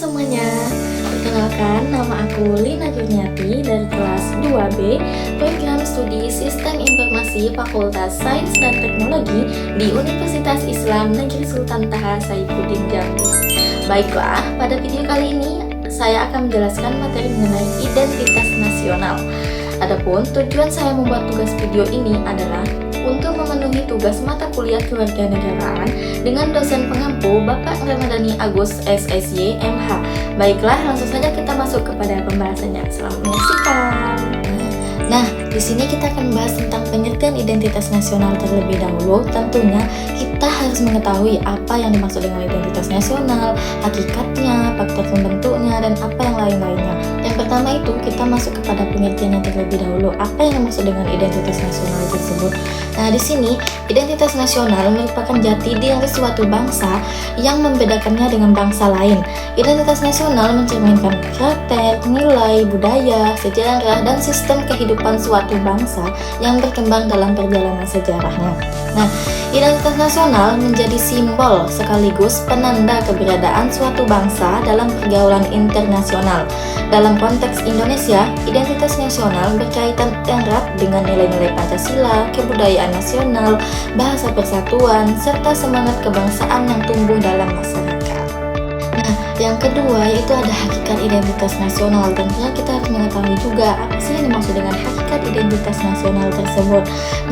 semuanya, perkenalkan nama aku Lina Kurniati dari kelas 2B Program Studi Sistem Informasi Fakultas Sains dan Teknologi di Universitas Islam Negeri Sultan Taha Saifuddin Jambi. Baiklah, pada video kali ini saya akan menjelaskan materi mengenai identitas nasional. Adapun tujuan saya membuat tugas video ini adalah untuk memenuhi tugas mata kuliah kewarganegaraan dengan dosen pengampu Bapak Ramadhani Agus SSY MH. Baiklah, langsung saja kita masuk kepada pembahasannya. Selamat menyaksikan. Nah, di sini kita akan membahas tentang pengertian identitas nasional terlebih dahulu. Tentunya kita harus mengetahui apa yang dimaksud dengan identitas nasional, hakikatnya, faktor pembentuknya, dan apa yang lain-lainnya. Yang pertama itu kita masuk kepada pengertiannya terlebih dahulu. Apa yang dimaksud dengan identitas nasional tersebut? Nah, di sini identitas nasional merupakan jati diri suatu bangsa yang membedakannya dengan bangsa lain. Identitas nasional mencerminkan karakter, nilai, budaya, sejarah, dan sistem kehidupan suatu bangsa yang berkembang dalam perjalanan sejarahnya. Nah, identitas nasional menjadi simbol sekaligus penanda keberadaan suatu bangsa dalam pergaulan internasional. Dalam konteks Indonesia, identitas nasional berkaitan erat dengan nilai-nilai Pancasila, kebudayaan nasional, bahasa persatuan, serta semangat kebangsaan yang tumbuh dalam masyarakat. Nah, yang kedua yaitu ada hakikat identitas nasional. Tentunya kita harus mengetahui juga apa sih yang dimaksud dengan hakikat identitas nasional tersebut.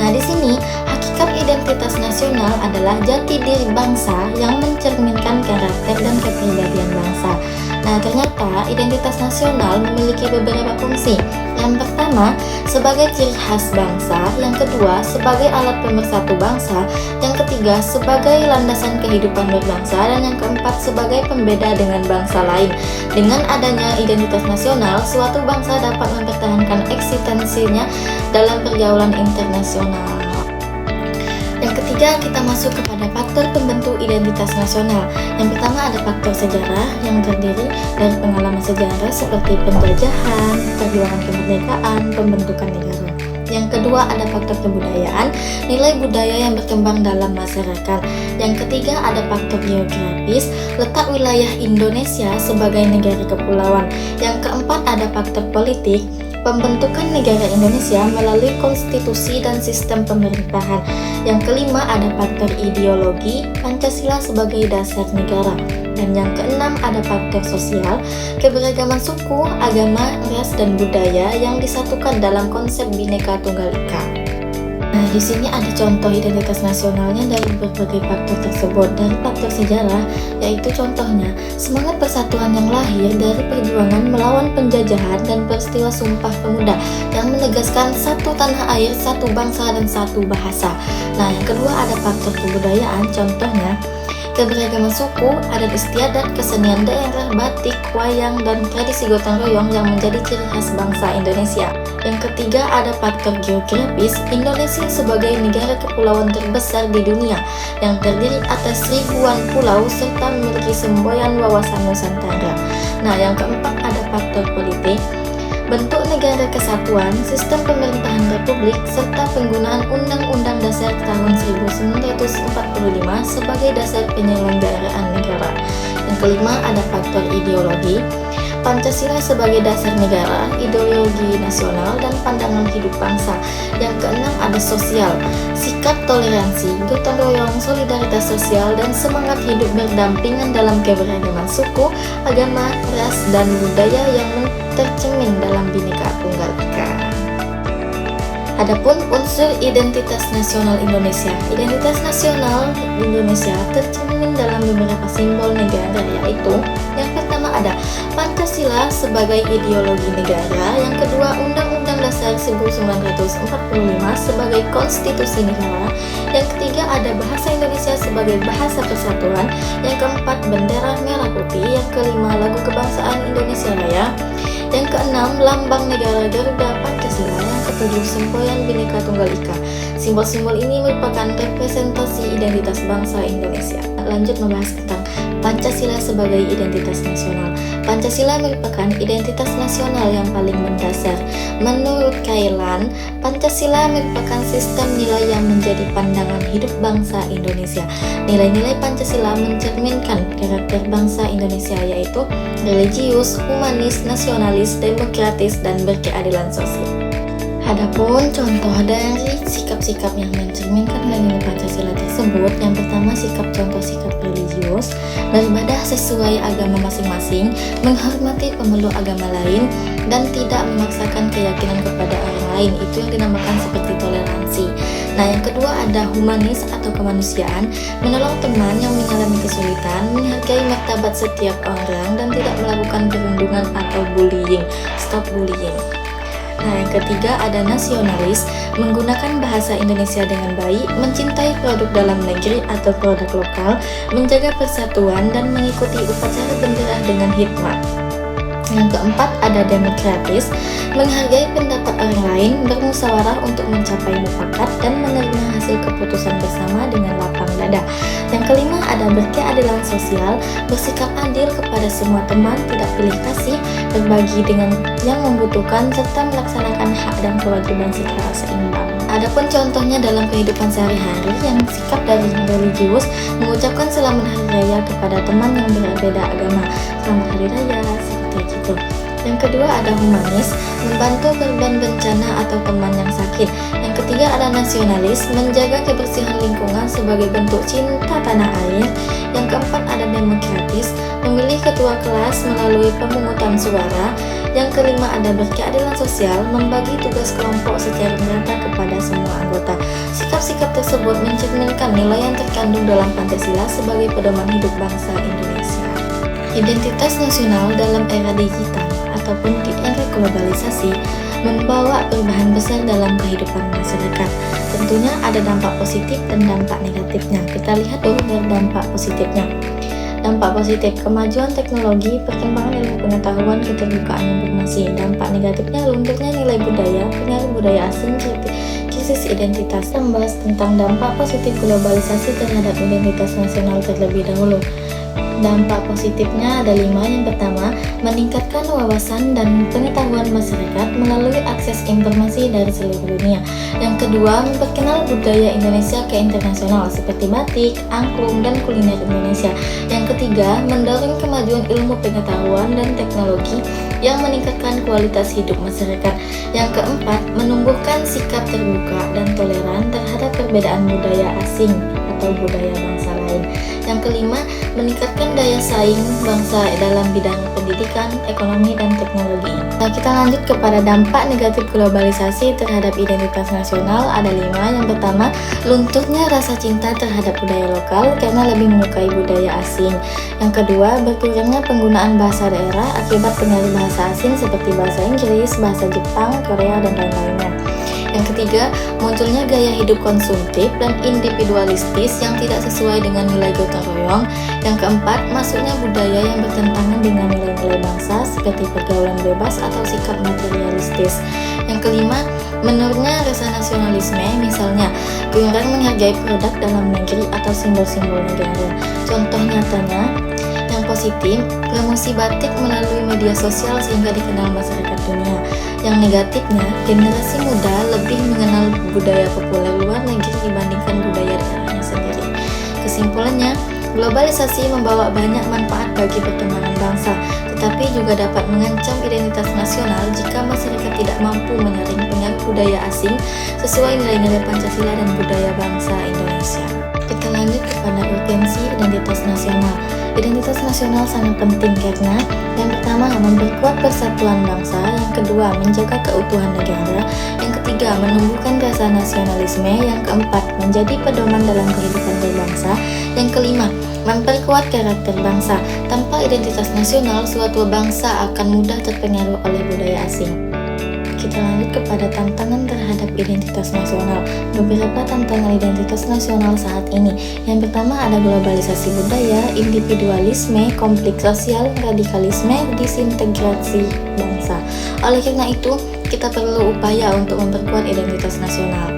Nah, di sini hakikat identitas nasional adalah jati diri bangsa yang mencerminkan karakter dan kepribadian bangsa. Nah, ternyata identitas nasional memiliki beberapa fungsi. Yang pertama, sebagai ciri khas bangsa. Yang kedua, sebagai alat pemersatu bangsa. Yang ketiga, sebagai landasan kehidupan berbangsa. Dan yang keempat, sebagai pembeda dengan bangsa lain. Dengan adanya identitas nasional, suatu bangsa dapat mempertahankan eksistensinya dalam pergaulan internasional. Yang ketiga, kita masuk kepada faktor pembentuk identitas nasional. Yang pertama ada faktor sejarah yang terdiri dari pengalaman sejarah seperti penjajahan, perjuangan kemerdekaan, pembentukan negara. Yang kedua ada faktor kebudayaan, nilai budaya yang berkembang dalam masyarakat. Yang ketiga ada faktor geografis, letak wilayah Indonesia sebagai negara kepulauan. Yang keempat ada faktor politik, pembentukan negara Indonesia melalui konstitusi dan sistem pemerintahan. Yang kelima ada faktor ideologi, Pancasila sebagai dasar negara. Dan yang keenam ada faktor sosial, keberagaman suku, agama, ras, dan budaya yang disatukan dalam konsep Bhinneka Tunggal Ika. Nah, di sini ada contoh identitas nasionalnya dari berbagai faktor tersebut. Dari faktor sejarah, yaitu contohnya semangat persatuan yang lahir dari perjuangan melawan penjajahan dan peristiwa Sumpah Pemuda yang menegaskan satu tanah air, satu bangsa, dan satu bahasa. Nah, yang kedua ada faktor kebudayaan, contohnya keberagaman suku, adat istiadat, kesenian daerah, batik, wayang, dan tradisi gotong royong yang menjadi ciri khas bangsa Indonesia. Yang ketiga ada faktor geografis, Indonesia sebagai negara kepulauan terbesar di dunia yang terdiri atas ribuan pulau serta memiliki semboyan wawasan Nusantara. Nah, yang keempat ada faktor politik, bentuk negara kesatuan, sistem pemerintahan republik, serta penggunaan Undang-Undang Dasar tahun 1945 sebagai dasar penyelenggaraan negara. Yang kelima ada faktor ideologi, Pancasila sebagai dasar negara, ideologi nasional, dan pandangan hidup bangsa. Yang keenam ada sosial, sikap toleransi, gotong royong, solidaritas sosial, dan semangat hidup berdampingan dalam keberagaman suku, agama, ras, dan budaya yang tercermin dalam Bhinneka Tunggal Ika. Adapun unsur identitas nasional Indonesia. Identitas nasional Indonesia tercermin dalam beberapa simbol negara, yaitu yang pertama ada Pancasila sebagai ideologi negara, yang kedua Undang-Undang Dasar 1945 sebagai konstitusi negara, yang ketiga ada bahasa Indonesia sebagai bahasa persatuan, yang keempat bendera merah putih, yang kelima lagu kebangsaan Indonesia Raya, yang keenam lambang negara Garuda Pancasila, yang ketujuh semboyan Bhinneka Tunggal Ika. Simbol-simbol ini merupakan representasi identitas bangsa Indonesia. Lanjut membahas tentang Pancasila sebagai identitas nasional. Pancasila merupakan identitas nasional yang paling mendasar. Menurut Kailan, Pancasila merupakan sistem nilai yang menjadi pandangan hidup bangsa Indonesia. Nilai-nilai Pancasila mencerminkan karakter bangsa Indonesia, yaitu religius, humanis, nasionalis, demokratis, dan berkeadilan sosial. Adapun contoh dari sikap-sikap yang mencerminkan nilai Pancasila tersebut, yang pertama contoh sikap religius, beribadah sesuai agama masing-masing, menghormati pemeluk agama lain, dan tidak memaksakan keyakinan kepada orang lain. Itu yang dinamakan seperti toleransi. Nah, yang kedua ada humanis atau kemanusiaan, menolong teman yang mengalami kesulitan, menghargai martabat setiap orang, dan tidak melakukan perundungan atau bullying. Stop bullying. Nah, yang ketiga ada nasionalis, menggunakan bahasa Indonesia dengan baik, mencintai produk dalam negeri atau produk lokal, menjaga persatuan, dan mengikuti upacara bendera dengan hikmat. Yang keempat ada demokratis, menghargai pendapat orang lain, bermusyawarah untuk mencapai mufakat, dan menerima hasil keputusan bersama dengan lapang dada. Yang kelima ada berkeadilan sosial, bersikap adil kepada semua teman, tidak pilih kasih, berbagi dengan yang membutuhkan, serta melaksanakan hak dan kewajiban secara seimbang. Adapun contohnya dalam kehidupan sehari-hari, yang sikap dari religius, mengucapkan selamat hari raya kepada teman yang berbeda agama. Selamat hari raya, seperti itu. Yang kedua ada humanis, membantu korban bencana atau teman yang sakit. Yang ketiga ada nasionalis, menjaga kebersihan lingkungan sebagai bentuk cinta tanah air. Yang keempat ada demokratis, memilih ketua kelas melalui pemungutan suara. Yang kelima ada berkeadilan sosial, membagi tugas kelompok secara merata kepada semua anggota. Sikap-sikap tersebut mencerminkan nilai yang terkandung dalam Pancasila sebagai pedoman hidup bangsa Indonesia. Identitas nasional dalam era digital ataupun di era globalisasi membawa perubahan besar dalam kehidupan masyarakat. Tentunya ada dampak positif dan dampak negatifnya. Kita lihat dulu dari dampak positifnya. Dampak positif, kemajuan teknologi, perkembangan ilmu pengetahuan, keterbukaan informasi. Dampak negatifnya, lunturnya nilai budaya, pengaruh budaya asing, krisis identitas. Kita membahas tentang dampak positif globalisasi terhadap identitas nasional terlebih dahulu. Dampak positifnya ada 5. Yang pertama, meningkatkan wawasan dan pengetahuan masyarakat melalui akses informasi dari seluruh dunia. Yang kedua, memperkenal budaya Indonesia ke internasional seperti batik, angklung, dan kuliner Indonesia. Yang ketiga, mendorong kemajuan ilmu pengetahuan dan teknologi yang meningkatkan kualitas hidup masyarakat. Yang keempat, menumbuhkan sikap terbuka dan toleran terhadap perbedaan budaya asing atau budaya bangsa lain. Yang kelima, meningkatkan daya saing bangsa dalam bidang pendidikan, ekonomi, dan teknologi. Nah, kita lanjut kepada dampak negatif globalisasi terhadap identitas nasional. Ada 5. Yang pertama, lunturnya rasa cinta terhadap budaya lokal karena lebih menyukai budaya asing. Yang kedua, berkurangnya penggunaan bahasa daerah akibat pengaruh bahasa asing seperti bahasa Inggris, bahasa Jepang, Korea, dan lain-lainnya. Yang ketiga, munculnya gaya hidup konsumtif dan individualistis yang tidak sesuai dengan nilai gotong royong. Yang keempat, masuknya budaya yang bertentangan dengan nilai-nilai bangsa seperti pergaulan bebas atau sikap materialistis. Yang kelima, menurunnya rasa nasionalisme, misalnya kurang menghargai produk dalam negeri atau simbol-simbol negara. Contoh nyatanya, yang positif, promosi batik melalui media sosial sehingga dikenal masyarakat dunia. Yang negatifnya, generasi muda lebih mengenal budaya populer luar negeri dibandingkan budaya daerahnya sendiri. Kesimpulannya, globalisasi membawa banyak manfaat bagi perkembangan bangsa, tetapi juga dapat mengancam identitas nasional jika masyarakat tidak mampu menyaring pengaruh budaya asing sesuai nilai-nilai Pancasila dan budaya bangsa Indonesia. Kita lanjut kepada urgensi identitas nasional. Identitas nasional sangat penting karena yang pertama, memperkuat persatuan bangsa. Yang kedua, menjaga keutuhan negara. Yang ketiga, menumbuhkan rasa nasionalisme. Yang keempat, menjadi pedoman dalam kehidupan berbangsa. Yang kelima, memperkuat karakter bangsa. Tanpa identitas nasional, suatu bangsa akan mudah terpengaruh oleh budaya asing. Kita lanjut kepada tantangan terhadap identitas nasional. Beberapa tantangan identitas nasional saat ini. Yang pertama ada globalisasi budaya, individualisme, konflik sosial, radikalisme, disintegrasi bangsa. Oleh karena itu, kita perlu upaya untuk memperkuat identitas nasional.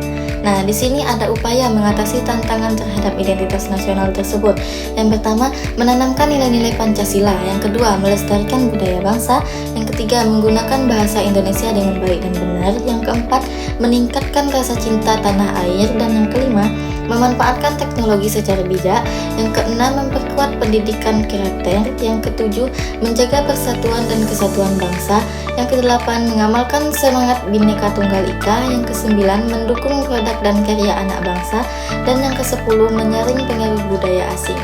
Nah, di sini ada upaya mengatasi tantangan terhadap identitas nasional tersebut. Yang pertama, menanamkan nilai-nilai Pancasila. Yang kedua, melestarikan budaya bangsa. Yang ketiga, menggunakan bahasa Indonesia dengan baik dan benar. Yang keempat, meningkatkan rasa cinta tanah air. Dan yang kelima, memanfaatkan teknologi secara bijak. Yang keenam, memperkuat pendidikan karakter. Yang ketujuh, menjaga persatuan dan kesatuan bangsa. Yang kedelapan, mengamalkan semangat Bhinneka Tunggal Ika. Yang kesembilan, mendukung produk dan karya anak bangsa. Dan yang ke-10, menyaring pengaruh budaya asing.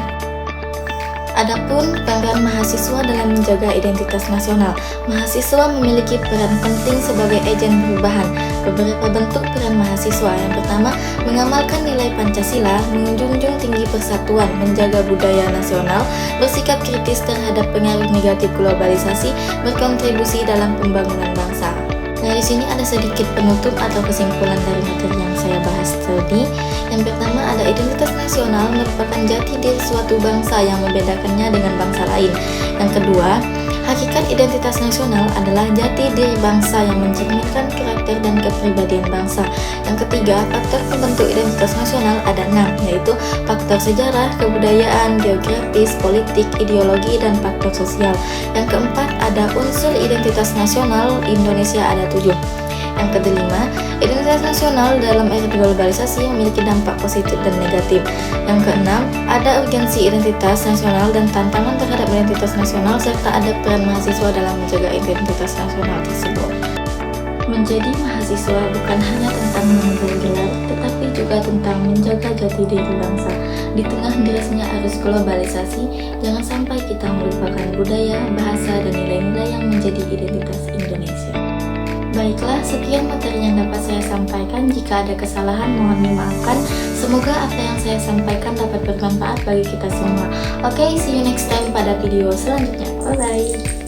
Adapun peran mahasiswa dalam menjaga identitas nasional. Mahasiswa memiliki peran penting sebagai agen perubahan. Beberapa bentuk peran mahasiswa. Yang pertama, mengamalkan nilai Pancasila, menjunjung tinggi persatuan, menjaga budaya nasional, bersikap kritis terhadap pengaruh negatif globalisasi, berkontribusi dalam pembangunan bangsa. Nah, di sini ada sedikit penutup atau kesimpulan dari materi yang saya bahas tadi. Yang pertama, ada identitas nasional merupakan jati diri suatu bangsa yang membedakannya dengan bangsa lain. Yang kedua, hakikat identitas nasional adalah jati diri bangsa yang mencerminkan karakter dan kepribadian bangsa. Yang ketiga, faktor pembentuk identitas nasional ada 6, yaitu faktor sejarah, kebudayaan, geografis, politik, ideologi, dan faktor sosial. Yang keempat, ada unsur identitas nasional Indonesia ada 7. Yang kelima, identitas nasional dalam era globalisasi memiliki dampak positif dan negatif. Yang keenam, ada urgensi identitas nasional dan tantangan terhadap identitas nasional, serta ada peran mahasiswa dalam menjaga identitas nasional tersebut. Menjadi mahasiswa bukan hanya tentang mengambil gelar, tetapi juga tentang menjaga jati diri bangsa. Di tengah derasnya arus globalisasi, jangan sampai kita melupakan budaya, bahasa, dan nilai-nilai yang menjadi identitas Indonesia. Baiklah, sekian materi yang dapat saya sampaikan. Jika ada kesalahan, mohon dimaafkan. Semoga apa yang saya sampaikan dapat bermanfaat bagi kita semua. Oke, see you next time pada video selanjutnya. Bye-bye.